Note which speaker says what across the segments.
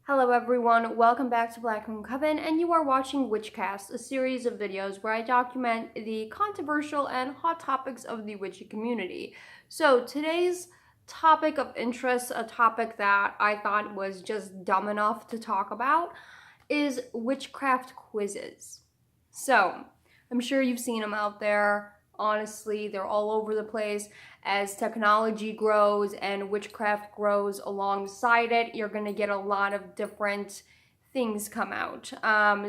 Speaker 1: Hello everyone, welcome back to Black Moon Coven, and you are watching WitchCast, a series of videos where I document the controversial and hot topics of the witchy community. So today's topic of interest, a topic that I thought was just dumb enough to talk about, is witchcraft quizzes. So, I'm sure you've seen them out there. Honestly, they're all over the place. As technology grows and witchcraft grows alongside it, you're going to get a lot of different things come out.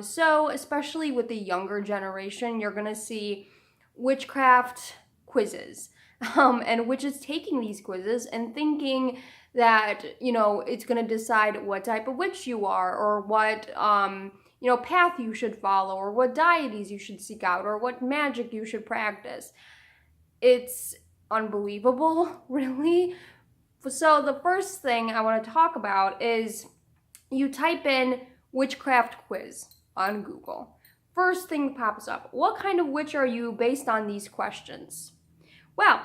Speaker 1: So, especially with the younger generation, you're going to see witchcraft quizzes. And witches taking these quizzes and thinking that, it's going to decide what type of witch you are or what, path you should follow or what deities you should seek out or what magic you should practice. It's unbelievable, really. So the first thing I want to talk about is you type in witchcraft quiz on Google. First thing pops up. What kind of witch are you based on these questions? Well,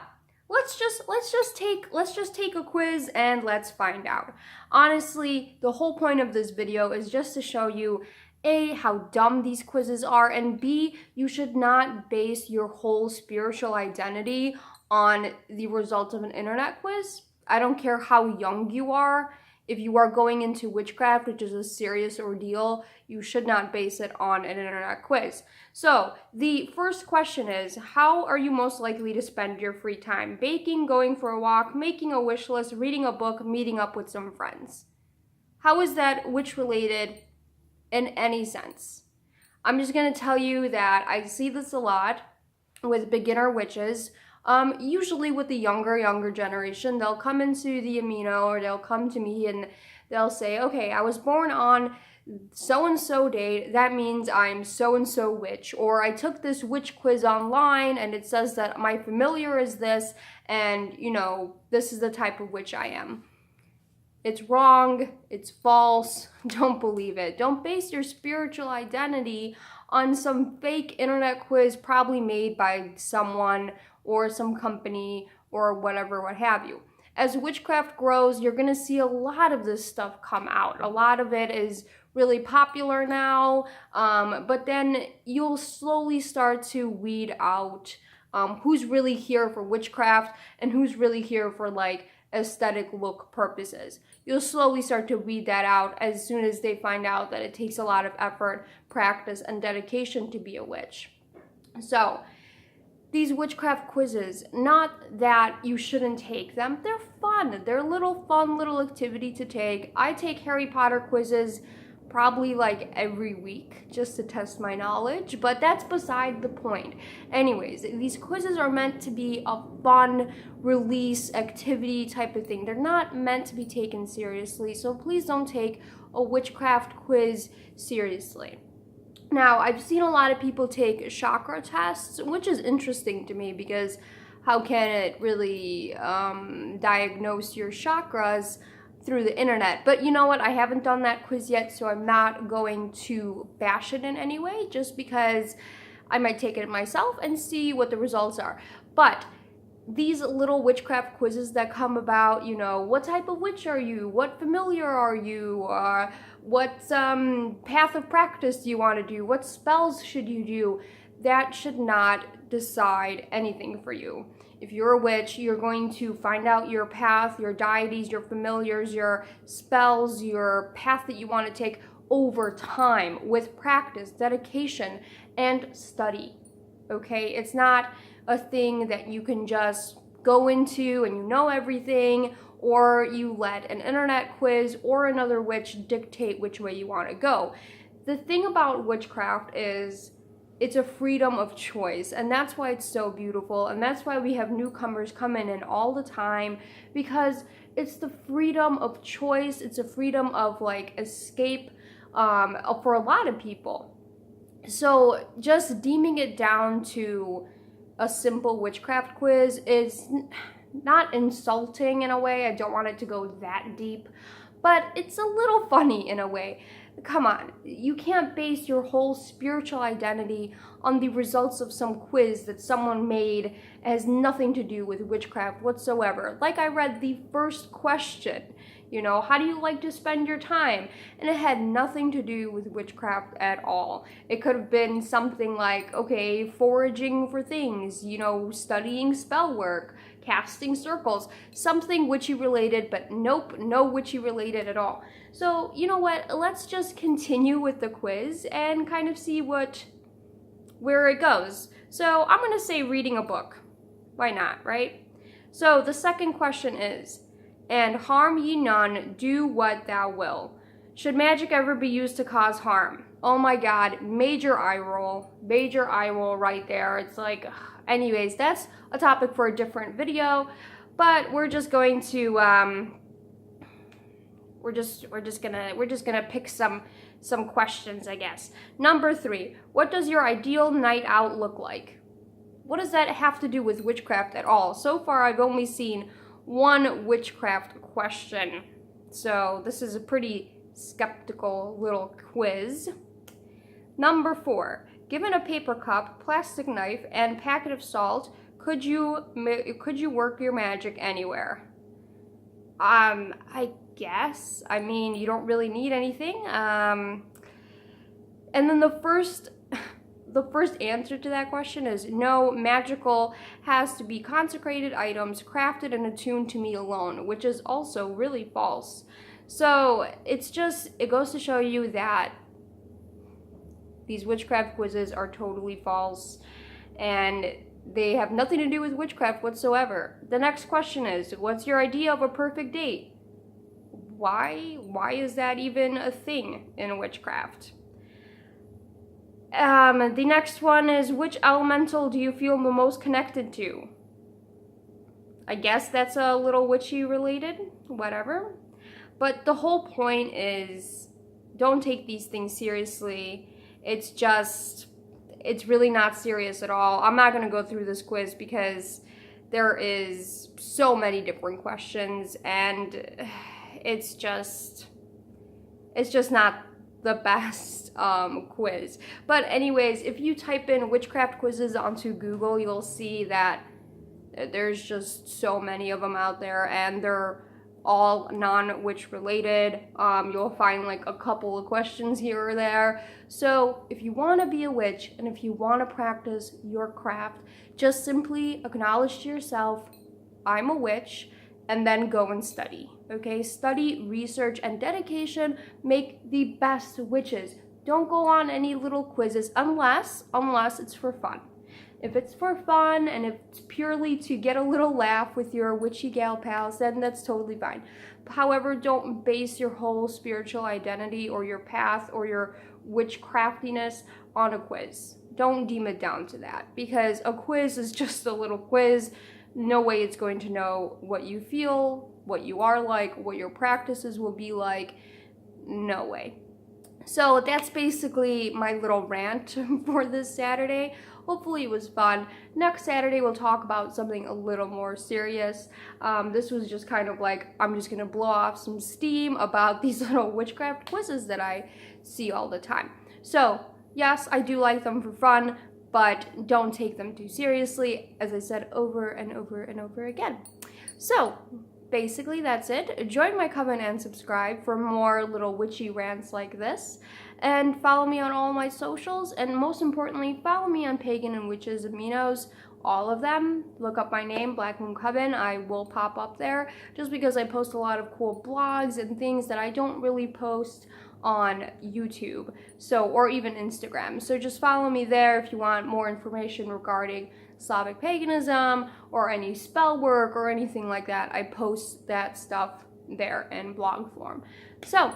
Speaker 1: let's just take a quiz and let's find out. Honestly, the whole point of this video is just to show you A, how dumb these quizzes are, and B, you should not base your whole spiritual identity on the result of an internet quiz. I don't care how young you are. If you are going into witchcraft, which is a serious ordeal, you should not base it on an internet quiz. So the first question is, how are you most likely to spend your free time? Baking, going for a walk, making a wish list, reading a book, meeting up with some friends. How is that witch related in any sense? I'm just going to tell you that I see this a lot with beginner witches. Usually with the younger generation, they'll come into the Amino or they'll come to me and they'll say, okay, I was born on so-and-so date, that means I'm so-and-so witch, or I took this witch quiz online and it says that my familiar is this, and this is the type of witch I am. It's wrong, it's false, don't believe it. Don't base your spiritual identity on some fake internet quiz probably made by someone or some company or whatever, what have you. As witchcraft grows, you're going to see a lot of this stuff come out. A lot of it is really popular now, but then you'll slowly start to weed out who's really here for witchcraft and who's really here for aesthetic look purposes. You'll slowly start to weed that out as soon as they find out that it takes a lot of effort, practice, and dedication to be a witch. So, these witchcraft quizzes, not that you shouldn't take them, they're fun. They're a fun little activity to take. I take Harry Potter quizzes probably every week just to test my knowledge, but that's beside the point. Anyways, these quizzes are meant to be a fun release activity type of thing. They're not meant to be taken seriously, so please don't take a witchcraft quiz seriously. Now, I've seen a lot of people take chakra tests, which is interesting to me because how can it really diagnose your chakras through the internet? But you know what? I haven't done that quiz yet, so I'm not going to bash it in any way just because I might take it myself and see what the results are. But these little witchcraft quizzes that come about, what type of witch are you? What familiar are you? What path of practice do you want to do? What spells should you do? That should not decide anything for you. If you're a witch, you're going to find out your path, your deities, your familiars, your spells, your path that you want to take over time with practice, dedication, and study. Okay? It's not a thing that you can just go into and you know everything, or you let an internet quiz or another witch dictate which way you want to go. The thing about witchcraft is it's a freedom of choice, and that's why it's so beautiful, and that's why we have newcomers come in all the time, because it's the freedom of choice. It's a freedom of escape for a lot of people. So just deeming it down to a simple witchcraft quiz is not insulting in a way. I don't want it to go that deep, but it's a little funny in a way. Come on, you can't base your whole spiritual identity on the results of some quiz that someone made. It has nothing to do with witchcraft whatsoever. Like I read the first question, You know, how do you like to spend your time? And it had nothing to do with witchcraft at all. It could have been something like, okay, foraging for things, you know, studying spell work, casting circles, something witchy related, but nope, no witchy related at all. So, you know what, let's just continue with the quiz and kind of see where it goes. So I'm gonna say reading a book. Why not, right? So the second question is, and harm ye none, do what thou will. Should magic ever be used to cause harm? Oh my God, major eye roll right there. It's like, ugh. Anyways, that's a topic for a different video, but we're just going to, we're just gonna pick some questions, I guess. Number 3, what does your ideal night out look like? What does that have to do with witchcraft at all? So far, I've only seen one witchcraft question, so this is a pretty skeptical little quiz. Number 4, given a paper cup, plastic knife, and packet of salt, could you work your magic anywhere? I guess. I mean, you don't really need anything. And then the first answer to that question is no, magical has to be consecrated items crafted and attuned to me alone, which is also really false. So it goes to show you that these witchcraft quizzes are totally false and they have nothing to do with witchcraft whatsoever. The next question is, what's your idea of a perfect date? Why is that even a thing in witchcraft? The next one is, which elemental do you feel the most connected to? I guess that's a little witchy related, whatever. But the whole point is, don't take these things seriously. It's really not serious at all. I'm not going to go through this quiz because there is so many different questions and it's just not the best quiz. But anyways, if you type in witchcraft quizzes onto Google, you'll see that there's just so many of them out there and they're all non-witch related. You'll find like a couple of questions here or there. So if you want to be a witch and if you want to practice your craft, just simply acknowledge to yourself, I'm a witch, and then go and study. Okay, study, research, and dedication make the best witches. Don't go on any little quizzes unless it's for fun. If it's for fun and if it's purely to get a little laugh with your witchy gal pals, then that's totally fine. However, don't base your whole spiritual identity or your path or your witchcraftiness on a quiz. Don't deem it down to that, because a quiz is just a little quiz. No way it's going to know what you feel, what you are like, what your practices will be like. No way. So that's basically my little rant for this Saturday. Hopefully it was fun. Next Saturday we'll talk about something a little more serious. This was just kind of like, I'm just gonna blow off some steam about these little witchcraft quizzes that I see all the time. So yes, I do like them for fun, but don't take them too seriously, as I said over and over and over again. So basically that's it. Join my coven and subscribe for more little witchy rants like this. And follow me on all my socials, and most importantly, follow me on Pagan and Witches Aminos, all of them. Look up my name, Black Moon Coven. I will pop up there just because I post a lot of cool blogs and things that I don't really post on YouTube, so, or even Instagram. So just follow me there if you want more information regarding Slavic paganism or any spell work or anything like that. I post that stuff there in blog form. So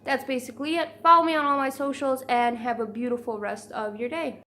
Speaker 1: that's basically it. Follow me on all my socials and have a beautiful rest of your day.